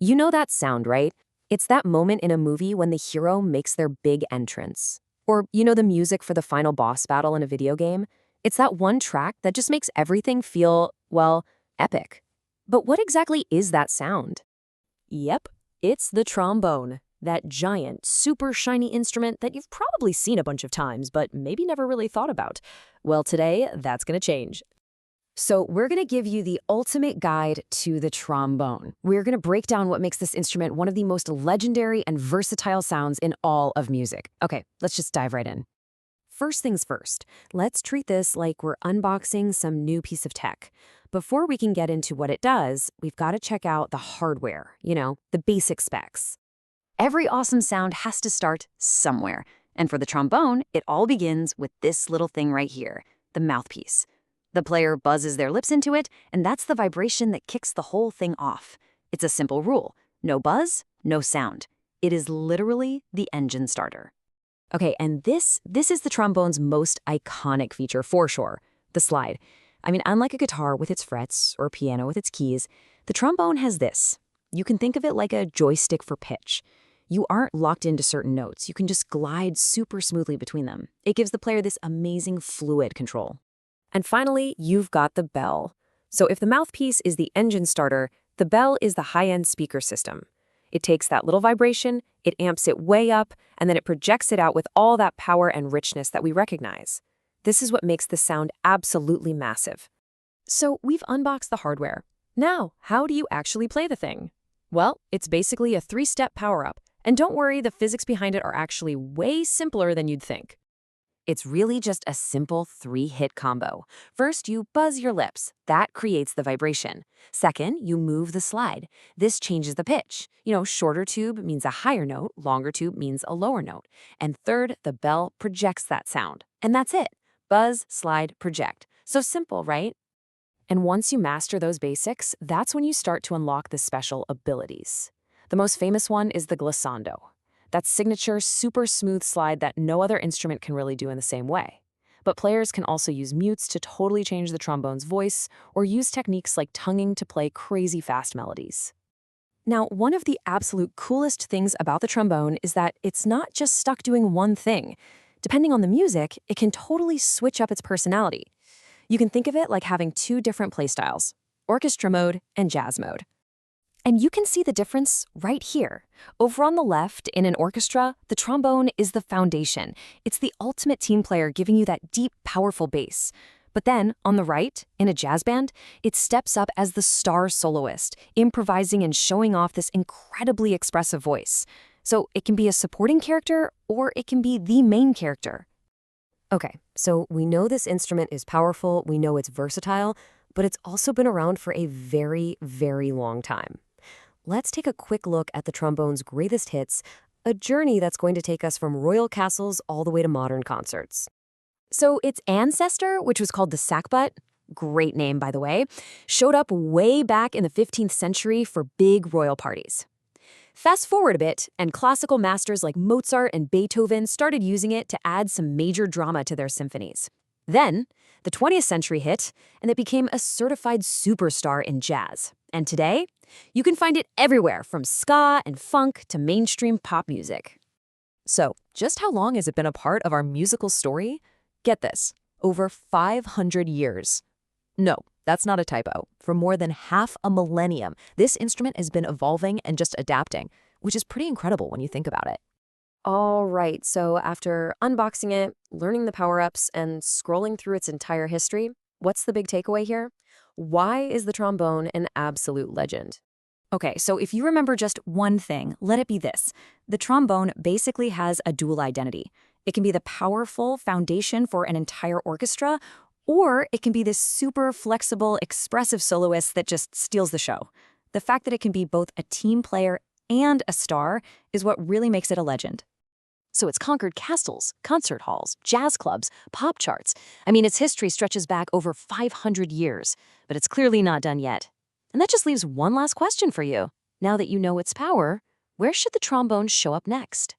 You know that sound, right? It's that moment in a movie when the hero makes their big entrance. Or, the music for the final boss battle in a video game. It's that one track that just makes everything feel, well, epic. But what exactly is that sound? Yep, it's the trombone. That giant, super shiny instrument that you've probably seen a bunch of times, but maybe never really thought about. Well, today, that's gonna change. So we're going to give you the ultimate guide to the trombone. We're going to break down what makes this instrument one of the most legendary and versatile sounds in all of music. Okay, let's just dive right in. First things first, let's treat this like we're unboxing some new piece of tech. Before we can get into what it does, we've got to check out the hardware, the basic specs. Every awesome sound has to start somewhere. And for the trombone, it all begins with this little thing right here, the mouthpiece. The player buzzes their lips into it, and that's the vibration that kicks the whole thing off. It's a simple rule. No buzz, no sound. It is literally the engine starter. Okay, and this is the trombone's most iconic feature for sure, the slide. I mean, unlike a guitar with its frets or a piano with its keys, the trombone has this. You can think of it like a joystick for pitch. You aren't locked into certain notes. You can just glide super smoothly between them. It gives the player this amazing fluid control. And finally, you've got the bell. So if the mouthpiece is the engine starter, the bell is the high-end speaker system. It takes that little vibration, it amps it way up, and then it projects it out with all that power and richness that we recognize. This is what makes the sound absolutely massive. So we've unboxed the hardware. Now, how do you actually play the thing? Well, it's basically a 3-step power-up. And don't worry, the physics behind it are actually way simpler than you'd think. It's really just a simple 3-hit combo. First, you buzz your lips. That creates the vibration. Second, you move the slide. This changes the pitch. Shorter tube means a higher note, longer tube means a lower note. And third, the bell projects that sound. And that's it. Buzz, slide, project. So simple, right? And once you master those basics, that's when you start to unlock the special abilities. The most famous one is the glissando. That signature, super smooth slide that no other instrument can really do in the same way. But players can also use mutes to totally change the trombone's voice or use techniques like tonguing to play crazy fast melodies. Now, one of the absolute coolest things about the trombone is that it's not just stuck doing one thing. Depending on the music, it can totally switch up its personality. You can think of it like having 2 different playstyles, orchestra mode and jazz mode. And you can see the difference right here. Over on the left, in an orchestra, the trombone is the foundation. It's the ultimate team player giving you that deep, powerful bass. But then, on the right, in a jazz band, it steps up as the star soloist, improvising and showing off this incredibly expressive voice. So it can be a supporting character, or it can be the main character. Okay, so we know this instrument is powerful, we know it's versatile, but it's also been around for a very, very long time. Let's take a quick look at the trombone's greatest hits, a journey that's going to take us from royal castles all the way to modern concerts. So its ancestor, which was called the sackbut, great name by the way, showed up way back in the 15th century for big royal parties. Fast forward a bit, and classical masters like Mozart and Beethoven started using it to add some major drama to their symphonies. Then, the 20th century hit, and it became a certified superstar in jazz. And today, you can find it everywhere from ska and funk to mainstream pop music. So, just how long has it been a part of our musical story? Get this, over 500 years. No, that's not a typo. For more than half a millennium, this instrument has been evolving and just adapting, which is pretty incredible when you think about it. All right, so after unboxing it, learning the power-ups, and scrolling through its entire history, what's the big takeaway here? Why is the trombone an absolute legend? Okay, so if you remember just one thing, let it be this. The trombone basically has a dual identity. It can be the powerful foundation for an entire orchestra, or it can be this super flexible, expressive soloist that just steals the show. The fact that it can be both a team player and a star is what really makes it a legend. So it's conquered castles, concert halls, jazz clubs, pop charts. I mean, its history stretches back over 500 years, but it's clearly not done yet. And that just leaves one last question for you. Now that you know its power, where should the trombone show up next?